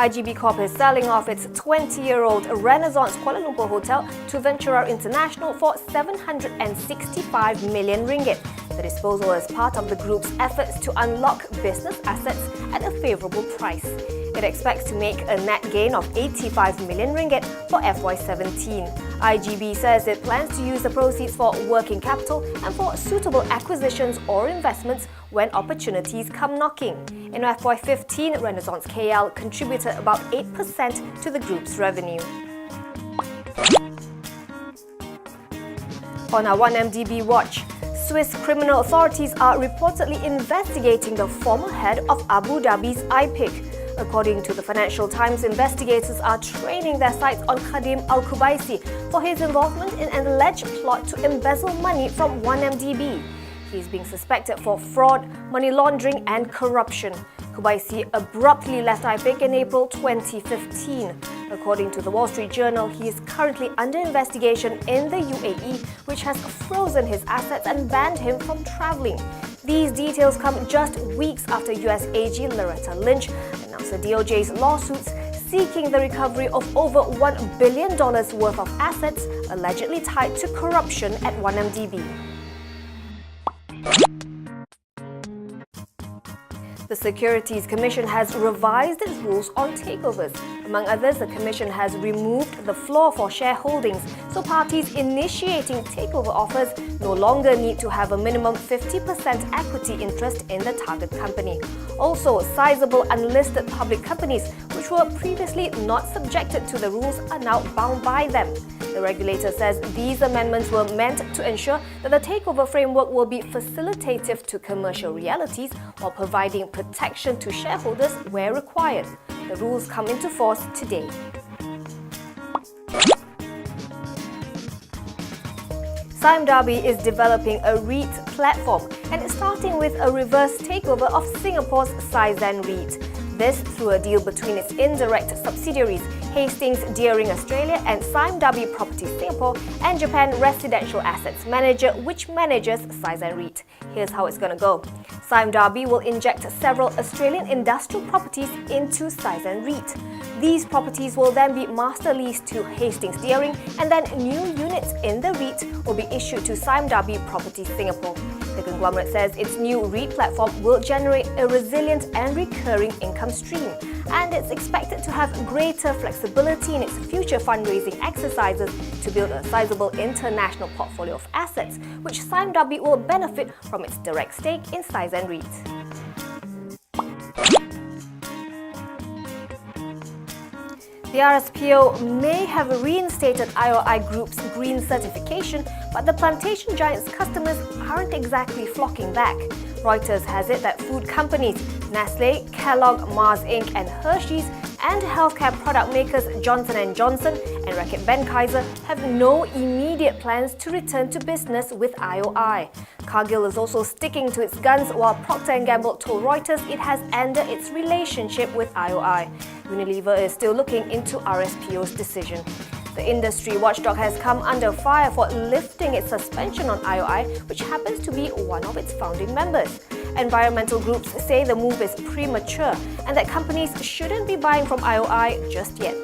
IGB Corp is selling off its 20-year-old Renaissance Kuala Lumpur hotel to Ventura International for 765 million ringgit. The disposal is part of the group's efforts to unlock business assets at a favourable price. It expects to make a net gain of 85 million ringgit for FY17. IGB says it plans to use the proceeds for working capital and for suitable acquisitions or investments when opportunities come knocking. In FY15, Renaissance KL contributed about 8% to the group's revenue. On our 1MDB watch, Swiss criminal authorities are reportedly investigating the former head of Abu Dhabi's IPIC. According to the Financial Times, investigators are training their sights on al-Qubaisi for his involvement in an alleged plot to embezzle money from 1MDB. He is being suspected for fraud, money laundering and corruption. Qubaisi abruptly left IPIC in April 2015. According to the Wall Street Journal, he is currently under investigation in the UAE, which has frozen his assets and banned him from travelling. These details come just weeks after US AG Loretta Lynch announced the DOJ's lawsuits seeking the recovery of over $1 billion worth of assets allegedly tied to corruption at 1MDB. The Securities Commission has revised its rules on takeovers. Among others, the Commission has removed the floor for shareholdings, so parties initiating takeover offers no longer need to have a minimum 50% equity interest in the target company. Also, sizable unlisted public companies, which were previously not subjected to the rules, are now bound by them. The regulator says these amendments were meant to ensure that the takeover framework will be facilitative to commercial realities while providing protection to shareholders where required. The rules come into force today. Sime Darby is developing a REIT platform and is starting with a reverse takeover of Singapore's Sizeable REIT. This through a deal between its indirect subsidiaries, Hastings Deering Australia and Sime Darby Properties Singapore, and Japan Residential Assets Manager, which manages Sizeable REIT. Here's how it's going to go. Sime Darby will inject several Australian industrial properties into Sizeable REIT. These properties will then be master leased to Hastings Deering, and then new units in the REIT will be issued to Sime Darby Properties Singapore. The conglomerate says its new REIT platform will generate a resilient and recurring income stream, and it's expected to have greater flexibility in its future fundraising exercises to build a sizable international portfolio of assets, which Sime Darby will benefit from its direct stake in Sizeable REIT. The RSPO may have reinstated IOI Group's green certification, but the plantation giant's customers aren't exactly flocking back. Reuters has it that food companies Nestle, Kellogg, Mars Inc. and Hershey's and healthcare product makers Johnson & Johnson and Reckitt Benckiser have no immediate plans to return to business with IOI. Cargill is also sticking to its guns, while Procter and Gamble told Reuters it has ended its relationship with IOI. Unilever is still looking into RSPO's decision. The industry watchdog has come under fire for lifting its suspension on IOI, which happens to be one of its founding members. Environmental groups say the move is premature and that companies shouldn't be buying from IOI just yet.